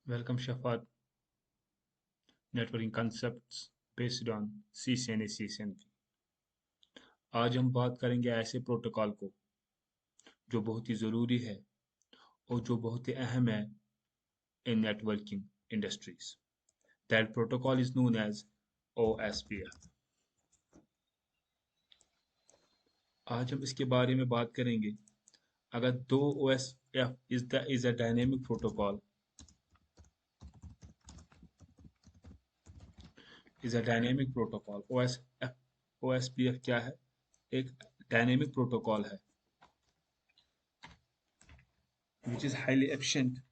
Welcome Shafat, Networking Concepts based on CCNA CCNP। आज हम बात करेंगे ऐसे प्रोटोकॉल को जो बहुत ही ज़रूरी है और जो बहुत ही अहम है in networking industries. That protocol is known as OSPF। आज हम इसके बारे में बात करेंगे। अगर दो OSPF is a dynamic protocol OSPF क्या है? एक डायनेमिक प्रोटोकॉल है which is highly efficient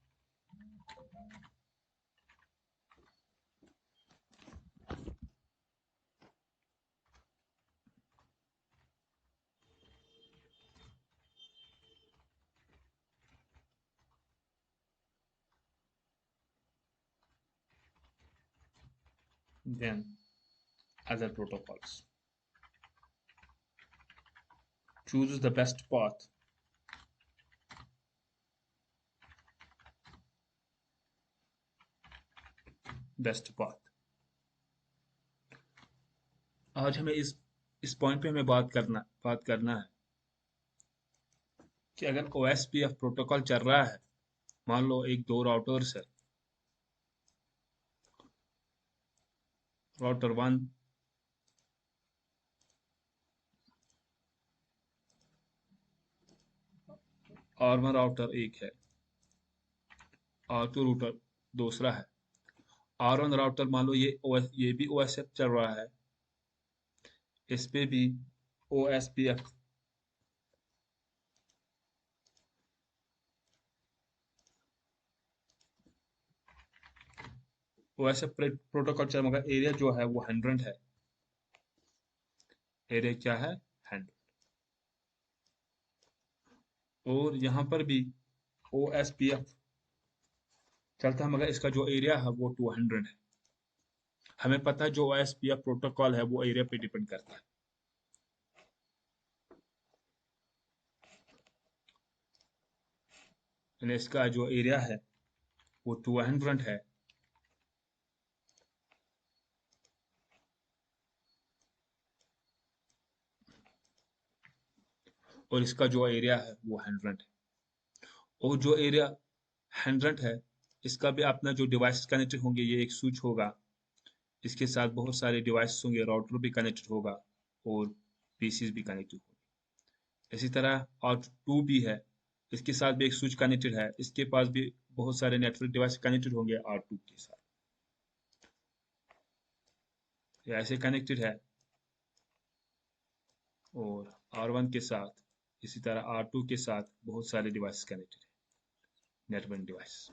than other protocols. Chooses the best path आज हमें इस पॉइंट पे हमें बात करना है कि अगर OSPF प्रोटोकॉल चल रहा है, मान लो एक दो राउटर्स है, राउटर 1 R1 राउटर एक है, R2 राउटर दूसरा है। R1 राउटर मान लो ये भी OSPF चल रहा है, इस पे भी OSPF प्रोटोकॉल चल, मगर एरिया जो है वो 100 है। एरिया क्या है? 100। और यहाँ पर भी OSPF चलता है, मगर इसका जो एरिया है वो 200 है। हमें पता है जो OSPF प्रोटोकॉल है वो एरिया पे डिपेंड करता है। यानी इसका जो एरिया है वो 200 है, और इसका जो एरिया है वो 100 है। और जो एरिया 100 है, इसका भी अपना जो डिवाइस कनेक्टेड होंगे, ये एक स्विच होगा, इसके साथ बहुत सारे डिवाइस होंगे, राउटर भी कनेक्टेड होगा और पीसीज भी कनेक्टेड होंगे। इसी तरह R2 भी है, इसके साथ भी एक स्विच कनेक्टेड है, इसके पास भी बहुत सारे नेटवर्क डिवाइस कनेक्टेड होंगे R2 के साथ। ये ऐसे कनेक्टेड है, और R1 के साथ, इसी तरह R2 के साथ बहुत सारे डिवाइस कनेक्टेड है, नेटवर्क डिवाइस।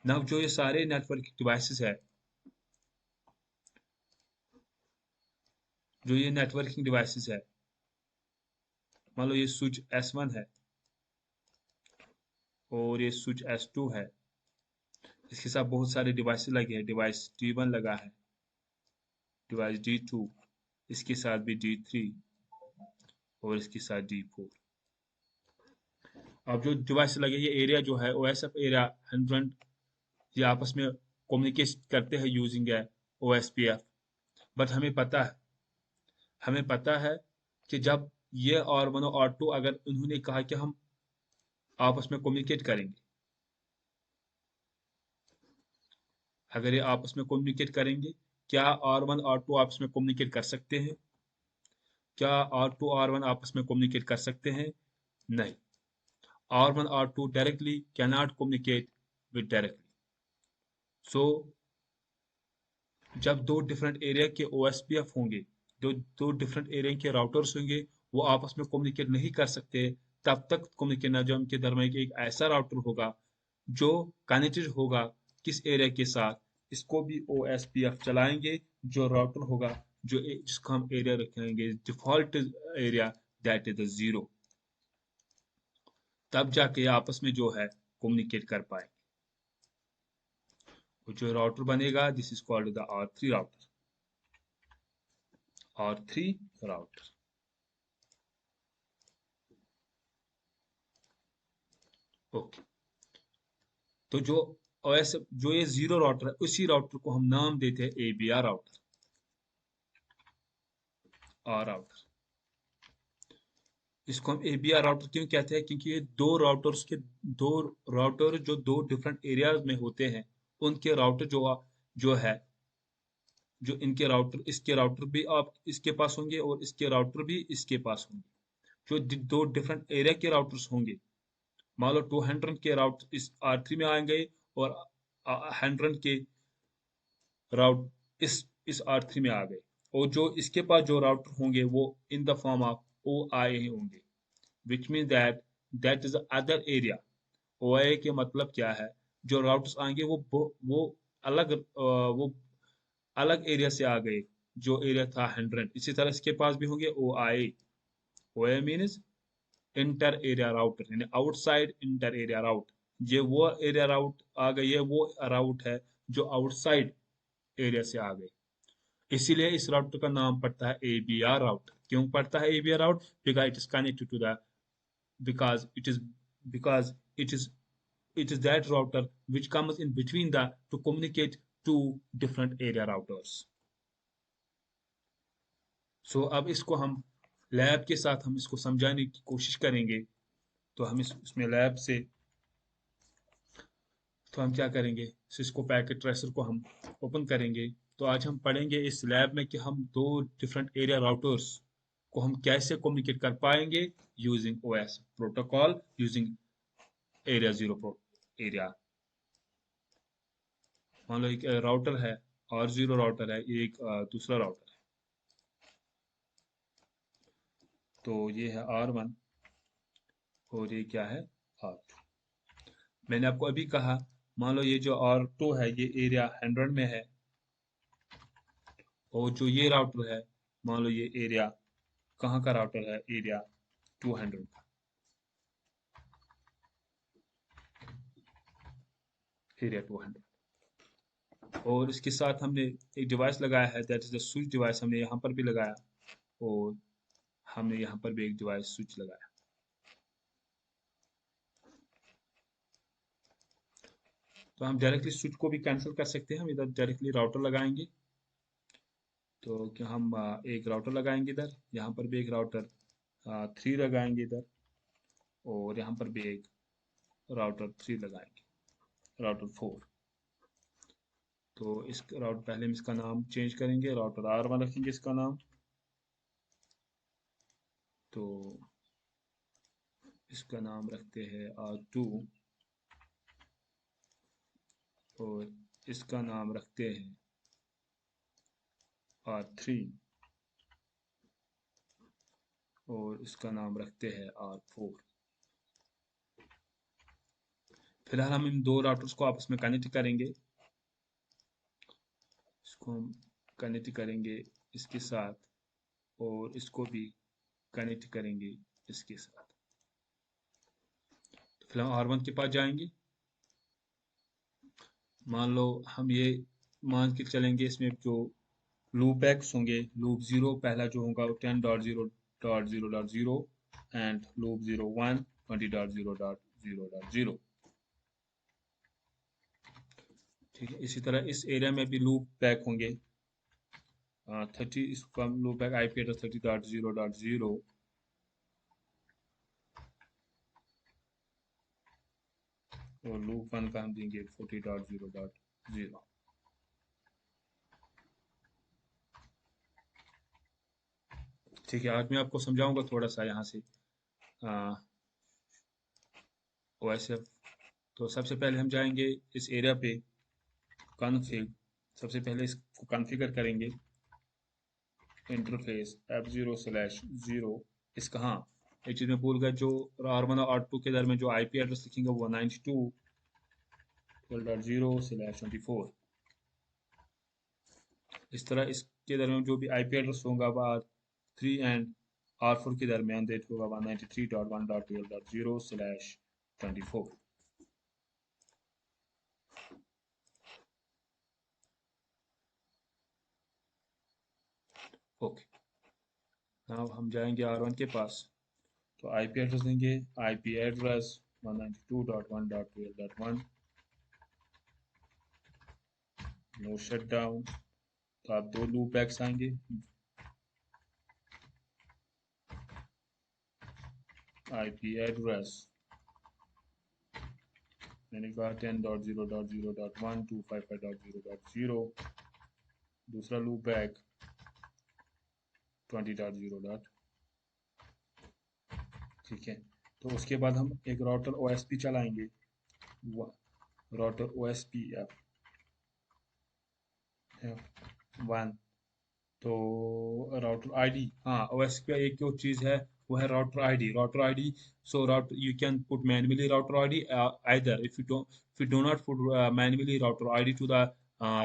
नाउ जो ये सारे नेटवर्क डिवाइसेस है, जो ये नेटवर्किंग डिवाइसेस है, मान लो ये स्विच S1 है और ये स्विच S2 है, इसके साथ बहुत सारे डिवाइस लगे हैं। डिवाइस D1 लगा है, डिवाइस D2, इसके साथ भी D3 और इसके साथ D4। अब जो डिवाइस लगे, ये एरिया जो है OSF एरिया 100, ये आपस में कम्युनिकेट करते हैं यूजिंग OSPF। बट हमें पता है कि जब ये R1 और R2 अगर उन्होंने कहा कि हम आपस में कम्युनिकेट करेंगे, अगर ये आपस में कम्युनिकेट करेंगे, क्या R1 R2 आपस में कम्युनिकेट कर सकते हैं? क्या R2 R1 आपस में कम्युनिकेट कर सकते हैं? नहीं। R1 R2 directly cannot communicate with directly. So जब दो डिफरेंट एरिया के OSPF होंगे, दो डिफरेंट एरिया के राउटर्स होंगे, वो आपस में कम्युनिकेट नहीं कर सकते, तब तक कम्युनिकेट ना, जो उनके दरमियान एक ऐसा राउटर होगा जो कनेक्टेड होगा किस एरिया के साथ, इसको भी OSPF चलाएंगे। जो राउटर होगा, जिसको हम एरिया रखेंगे डिफॉल्ट एरिया, दैट इज 0, तब जाके आपस में जो है कम्युनिकेट कर पाएंगे। और जो राउटर बनेगा, this is called the R3 router. R3 router. Okay, तो जो और ऐसे जो ये जीरो राउटर है उसी राउटर को हम नाम देते हैं ABR राउटर, आर राउटर। इसको हम ABR राउटर क्यों कहते हैं? क्योंकि ये दो राउटर जो दो डिफरेंट एरियाज में होते हैं, उनके राउटर जो है, जो इनके राउटर, इसके राउटर भी आप इसके पास होंगे और इसके राउटर भी इसके पास होंगे। जो दो डिफरेंट एरिया के राउटर्स होंगे, मान लो 200 के राउटर इस R3 में आएंगे और 100 के राउट इस R3 में आ गए, और जो इसके पास जो राउटर होंगे वो in the form of OIA होंगे, which mean that is other area. OIA के मतलब क्या है? जो राउटर्स आएंगे वो वो अलग एरिया से आ गए, जो एरिया था 100। इसी तरह इसके पास भी होंगे OIA। OIA means inter area router, यानी आउटसाइड इंटर एरिया राउट। ये वो एरिया राउट आ गई है, वो राउट है जो आउटसाइड एरिया से आ गई। इसीलिए इस राउटर का नाम पड़ता है ABR राउटर। क्यों पड़ता है ABR route? Because it is connected to the because because it is it is that router which comes in between the to communicate two different area routers. So अब इसको हम लैब के साथ हम इसको समझाने की कोशिश करेंगे। तो हम इसमें लैब से तो हम क्या करेंगे, सिस्को पैकेट ट्रेसर को हम ओपन करेंगे। तो आज हम पढ़ेंगे इस लैब में कि हम दो डिफरेंट एरिया राउटर्स को हम कैसे कम्युनिकेट कर पाएंगे using OS protocol, using area zero area. मान लो एक राउटर है, R0 राउटर है, ये एक दूसरा राउटर है। तो ये है R1 और ये क्या है, R2। मैंने आपको अभी कहा, मान लो ये जो R2 है ये एरिया 100 में है, और जो ये राउटर है, मान लो ये एरिया कहाँ का राउटर है, एरिया 200 का, एरिया 200। और इसके साथ हमने एक डिवाइस लगाया है, that is the switch device, हमने यहाँ पर भी लगाया और हमने यहाँ पर भी एक डिवाइस स्विच लगाया। तो हम डायरेक्टली स्विच को भी कैंसिल कर सकते हैं, हम इधर डायरेक्टली राउटर लगाएंगे। तो क्या हम एक राउटर लगाएंगे इधर, यहाँ पर भी एक राउटर 3 लगाएंगे इधर, और यहाँ पर भी एक राउटर 3 लगाएंगे, राउटर 4। तो इस राउटर पहले हम इसका नाम चेंज करेंगे, राउटर R1 रखेंगे इसका नाम। तो इसका नाम रखते हैं R2 और इसका नाम रखते हैं R3 और इसका नाम रखते हैं R4। फिलहाल हम इन दो राउटर्स को आपस में कनेक्ट करेंगे। इसको हम कनेक्ट करेंगे इसके साथ, और इसको भी कनेक्ट करेंगे इसके साथ। तो फिलहाल R1 के पास जाएंगे। मान लो हम ये मान के चलेंगे, इसमें जो लूप एक्स होंगे, लूप जीरो पहला जो होगा वो 10.0.0.0 एंड लूप 01 20.0.0.0। ठीक है, इसी तरह इस एरिया में भी लूप बैक होंगे 30, इसका लूप बैक IP एड्रेस 30.0.0 और लूप 1 का हम देंगे 40.0.0। ठीक है, आज मैं आपको समझाऊंगा थोड़ा सा यहाँ से OSF। तो सबसे पहले हम जाएंगे इस एरिया पे, कॉन्फ़िग। सबसे पहले इसको कॉन्फ़िगर करेंगे, इंटरफेस F0/0। इसका हाँ, एक चीज़ मैं भूल गया, जो R1 और R2 के दरमियान जो IP एड्रेस लिखेंगे वो 92.12.0/24। इस तरह इसके दरमियान जो भी IP एड्रेस होगा वो R3 एंड R4 के दरमियान डेट होगा 193.1.12.0/24। ओके, नाउ हम जाएंगे R1 के पास। तो IP एड्रेस देंगे, IP address 192.1.12.1 no shut down, तो आप 2 लूप बैक्स आएंगे, आईपी एड्रेस मैंने कहा 10.0.0.1 255.0.0, दूसरा लूप बैक 20.0. ठीक है, तो उसके बाद हम एक राउटर ओएसपी चलाएंगे, राउटर ओएसपी F1, तो राउटर आईडी, हाँ ओएसपी का एक जो चीज़ है वो है router ID. So router you can put manually router ID, either if you do not put manually router ID to the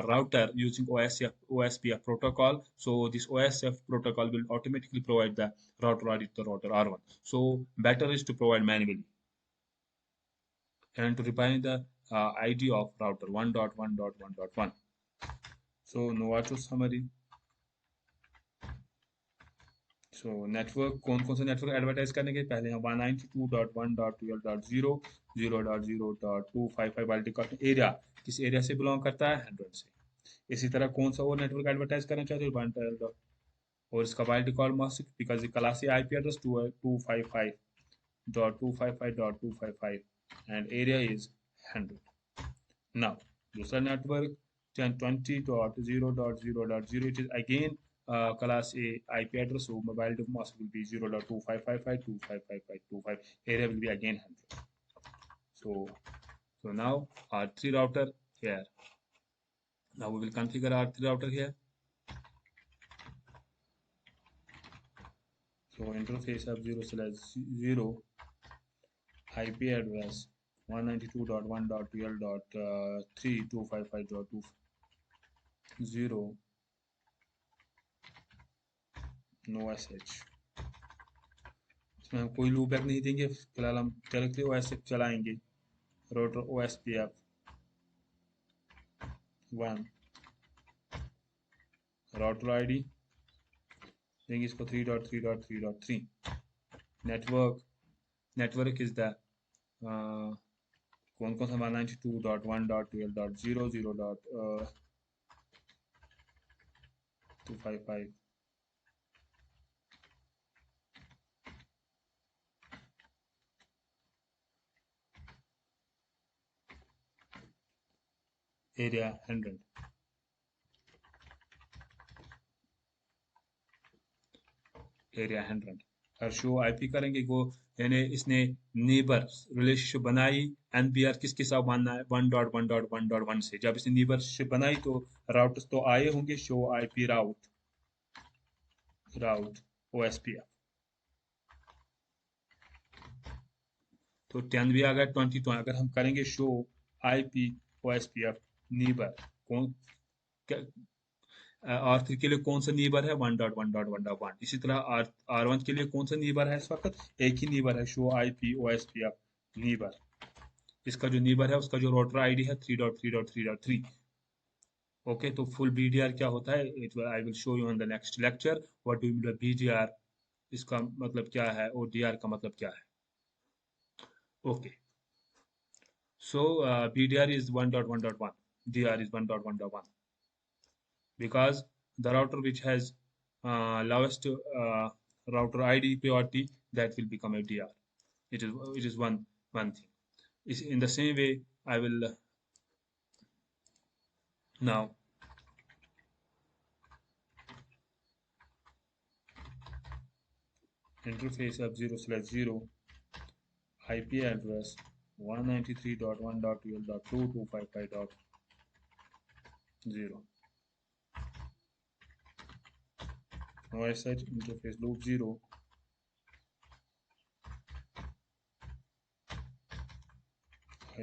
router using OSPF protocol, so this OSF protocol will automatically provide the router ID to the router R1. So better is to provide manually and to define the ID of router 1.1.1.1. So no auto summary. So network कौन कौन सा network advertise करने के पहले हम 192.1.12.0.0.255 वाले डिकॉर्ड area, किस area से बिलोंग करता है, 100 से. इसी तरह कौन सा और नेटवर्क एडवर्टाइज करना चाहते हो, 1 और इसका वाइल डिकॉर्ड मास्क बिकॉज ये class IP address 255.255.255 and area is 100. Now दूसरा network 1020.0.0.0, it is again class A IP address, so mobile mask will be 0.2555.255.25, area will be again 100. So now R3 router here. Now we will configure R3 router here. So interface of 0/0 IP address 192.1.12.3.255.2.0 no SH. इसमें हम कोई loop back नहीं देंगे फिलहाल, हम directly OSF चलाएंगे. Router OSPF 1 router ID देंगे इसको 3.3.3.3. नेटवर्क इज द कौन कौन सा 192.1.12.0.0.255 एरिया 100. एरिया 100 और शो आईपी करेंगे वो, यानी इसने नीबर रिलेशनशिप बनाई एनपीआर किसके साथ बनना है 1.1.1.1 से. जब इसने नीबरशिप बनाई तो राउटर्स तो आए होंगे, शो आईपी राउट ओएसपीएफ, तो 10 भी आ गया 20. तो अगर हम करेंगे शो आईपी ओएसपीएफ नीबर कौन R3 के लिए कौन सा नीबर है 1.1.1.1. इसी तरह R1 के लिए कौन सा नीबर है, इस वक्त एक ही नीबर है, शो आईपी ओएसपीएफ नीबर. इसका जो नीबर है उसका जो राउटर आईडी है 3.3.3.3. ओके, तो फुल बीडीआर क्या होता है, I will show you on the next lecture. What do you mean by BDR, इसका मतलब क्या है और डीआर का मतलब क्या है. Okay, so BDR is 1.1.1, DR is 1.1.1, because the router which has lowest router ID priority, that will become a DR. It is one thing. Is in the same way I will now interface of 0/0 IP address 193.1.12.2.255.0 no SH interface loop 0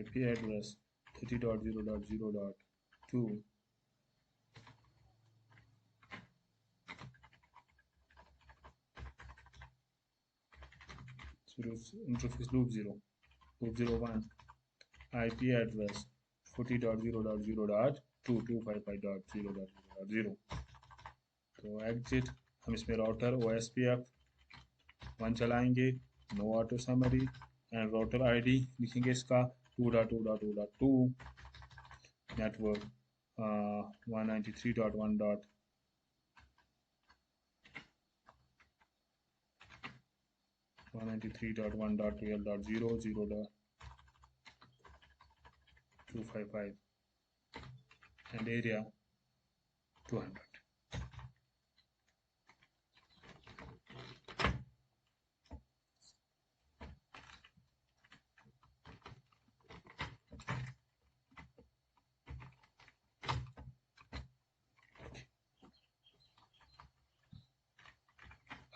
IP address 30.0.0.2 interface loop 01 IP address 40.0.0.2.255.0.0.0. तो exit हम इसमें router OSPF 1 चलाएंगे, no auto summary and router ID लिखेंगे इसका 2.2.2.2. Network 193.1.193.1.12.0.255 and area 200.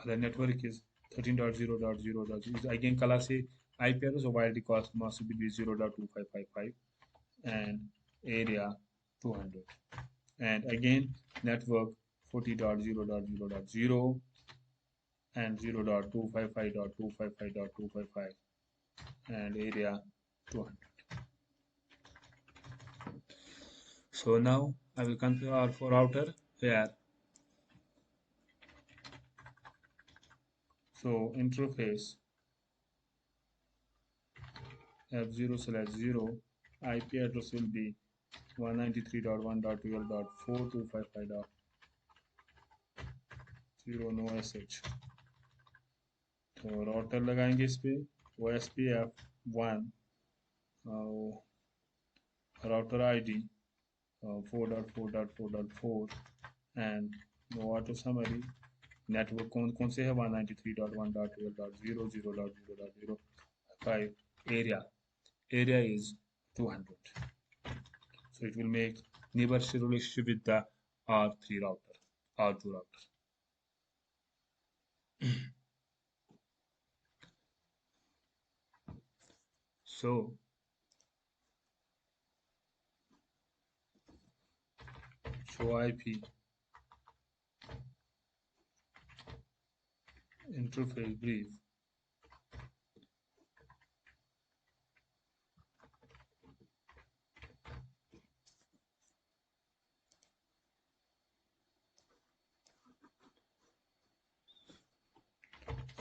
The network is 13.0.0.0. Again, class A IP address of wide cost must be 0.2555 and area 200. And again, network 40.0.0.0 and 0.255.255.255 and area 200. So now I will configure our for router here. So interface F0/0 IP address will be 193.1.12.425.0 no sh. तो router लगाएंगे इस पे OSPF 1 router ID 4.4.4.4 and no auto summary. Network कौन से है 193.1.12.0 0.0.0.5 area is 200. So it will make neighborhood relationship with the R3 router, R2 router. So show IP interface brief.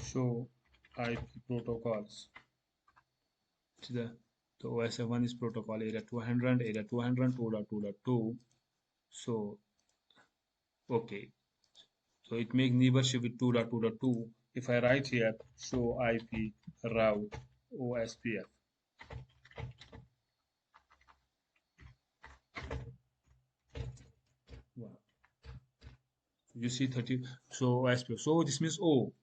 Show IP protocols. The OSF 1 is protocol area 200, area 200, 2.2.2. So okay, so it makes neighborship with 2.2.2. If I write here show IP route OSPF, wow. You see 30. So OSPF. So this means O.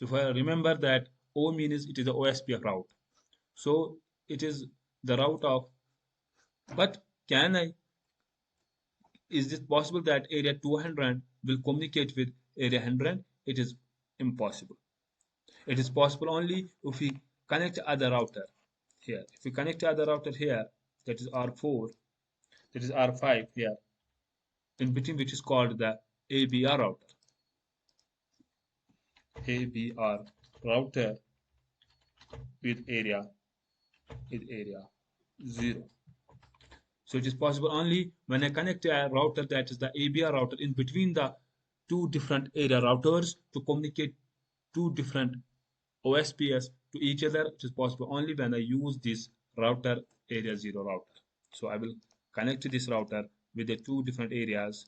If I remember that O means it is the OSPF route. So it is the route of. But can I? Is it possible that area 200 will communicate with area 100? It is impossible. It is possible only if we connect other router here. If we connect other router here, that is R4, that is R5 here, in between which is called the ABR router. ABR router with area 0. So it is possible only when I connect a router that is the ABR router in between the two different area routers to communicate two different OSPFs to each other. It is possible only when I use this router area 0 router. So I will connect this router with the two different areas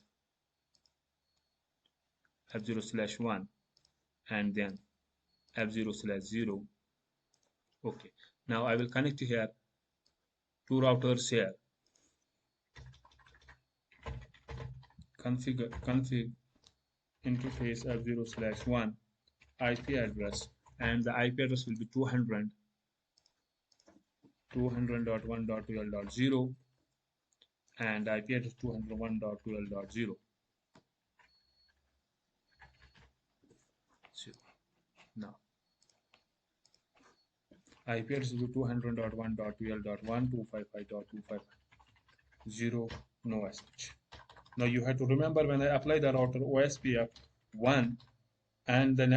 F0/1 and then F0/0. Okay, now I will connect here two routers here. Config interface F0/1 IP address, and the IP address will be 200.1.12.0 and IP address 201.12.0. So now IP address will be 200.1.12.1 no sh. Now you have to remember when I apply the router OSPF 1 and the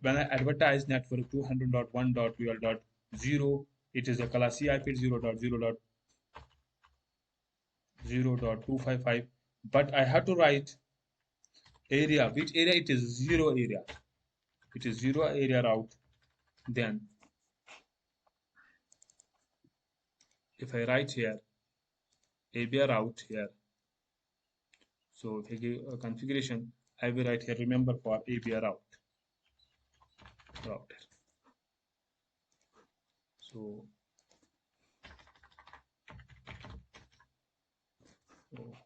when I advertise network 200.1.12.0, it is a class C IP 0.0.0.255, but I have to write area, which area it is 0 area. It is 0 area route. Then if I write here ABR route here So if I give a configuration, I will write here, remember for ABI router. So, oh,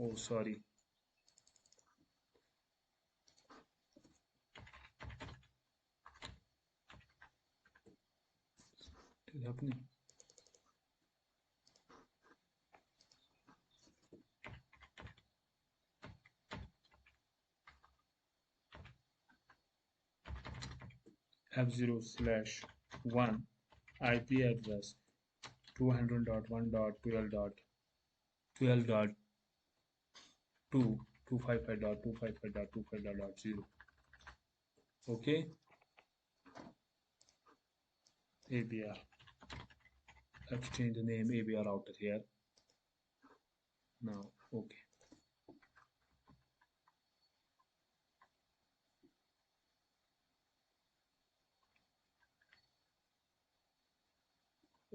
oh sorry. What is happening? F0/1 IP address 200.1.12.12.2 okay. ABR, let's change the name ABR router here now. Okay,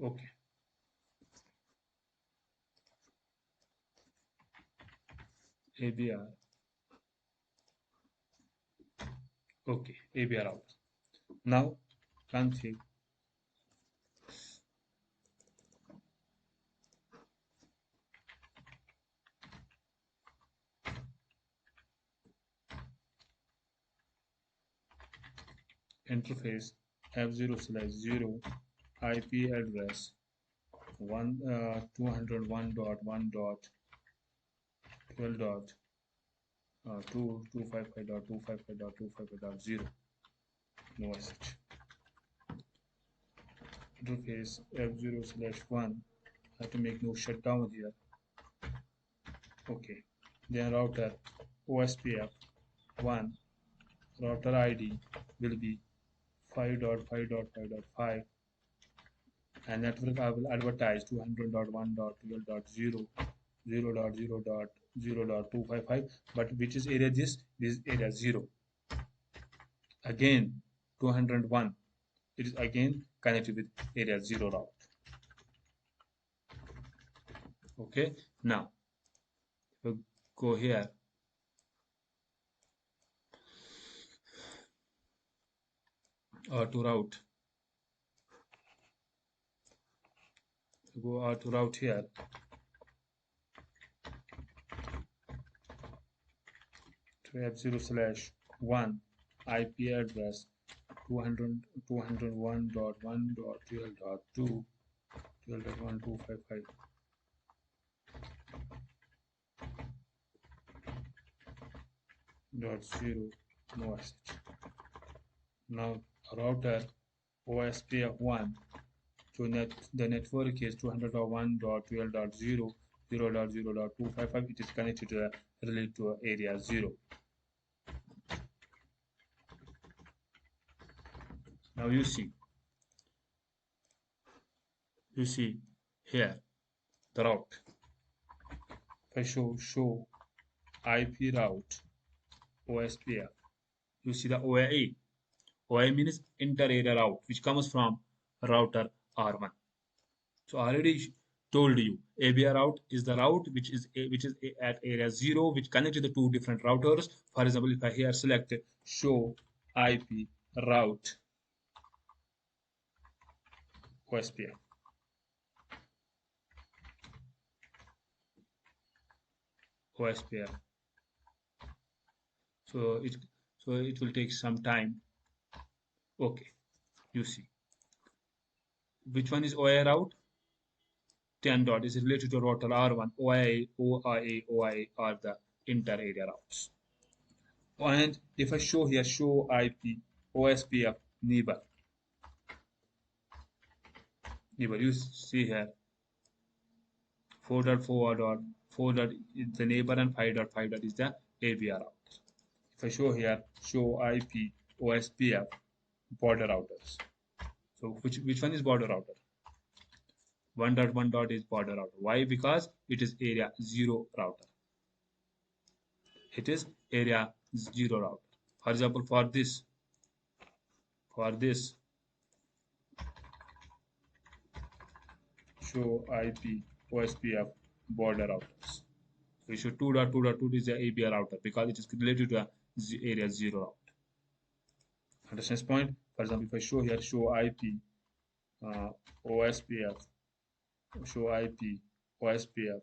okay. ABR, okay. ABR router. Now config interface F0/0 IP address 200.1.1.12.255.255.255.0 no such interface F0/1. I have to make no shutdown here. Okay, then router OSPF 1 router ID will be 5.5.5.5 and network I will advertise 200.1.12.0 0.0.0.255, but which is area this is area 0. Again 201, it is again connected with area 0 route. Okay, now we'll go here to route. Go to route here. To F0/1 IP address 201.1.12.2 12.1255 .0 no SH. Now router OSPF1 to the network is 201.12.0 0.0.255. It is connected to related to area 0. Now you see here the route. If I show IP route OSPF, you see the OIA. OIA means inter area route, which comes from router R1. So I already told you ABR route is the route which is at area 0, which connects the two different routers. For example, if I here select show IP route OSPF, so it will take some time. Okay, you see which one is OIA route. 10 dot is related to router R1. OIA are the inter area routes. And if I show here show IP OSPF neighbor, you see here 4.4 is the neighbor and 5.5 is the ABR route. If I show here show IP OSPF border routers, so which one is border router? 1.1 is border router. Why? Because it is area 0 router. It is area 0 router. For example, for this show IP OSPF border routers. We show 2.2.2 is the ABR router because it is related to the area 0 route. Understand this point? For example, if I show here, show IP OSPF, show IP OSPF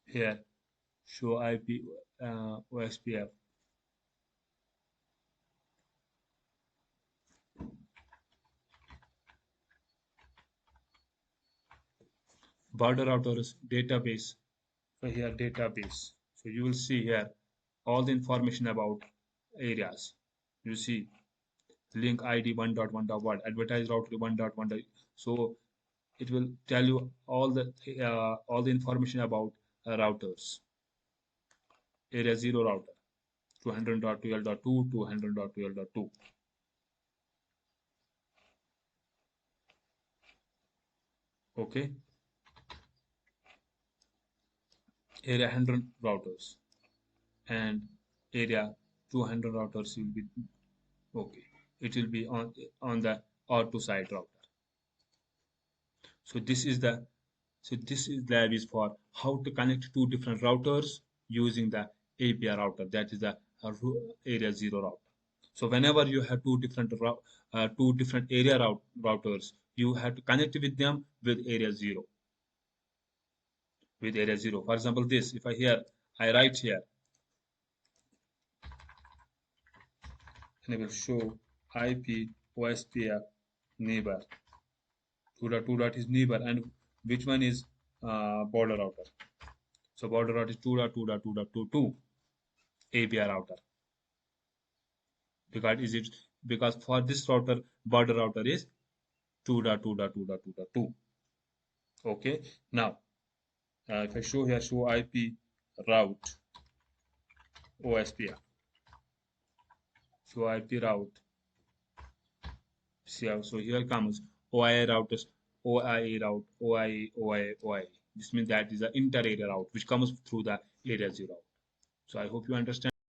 here, show IP OSPF. Border routers database. So here database. So you will see here all the information about areas. You see link ID 1.1.1, advertise router 1.1. So it will tell you all the information about routers. Area 0 router 200.12.2, 200.12.2. Okay. Area 100 routers and area 200 routers will be okay. It will be on the R2 side router. So this is lab is for how to connect two different routers using the API router. That is the area 0 router. So whenever you have two different area routers, you have to connect with them with area 0. With area 0. For example, this if I write here, and I will show IP OSPF neighbor. 2.2 is neighbor, and which one is border router? So border router is 2.2.2.2 API router. Because for this router, border router is 2.2.2.2.2. Okay. Now, if I show here, show IP route OSPF. Show IP route. See, so here comes OIA routers, OIA route, OIA. This means that is the inter-area route which comes through the area 0. So I hope you understand.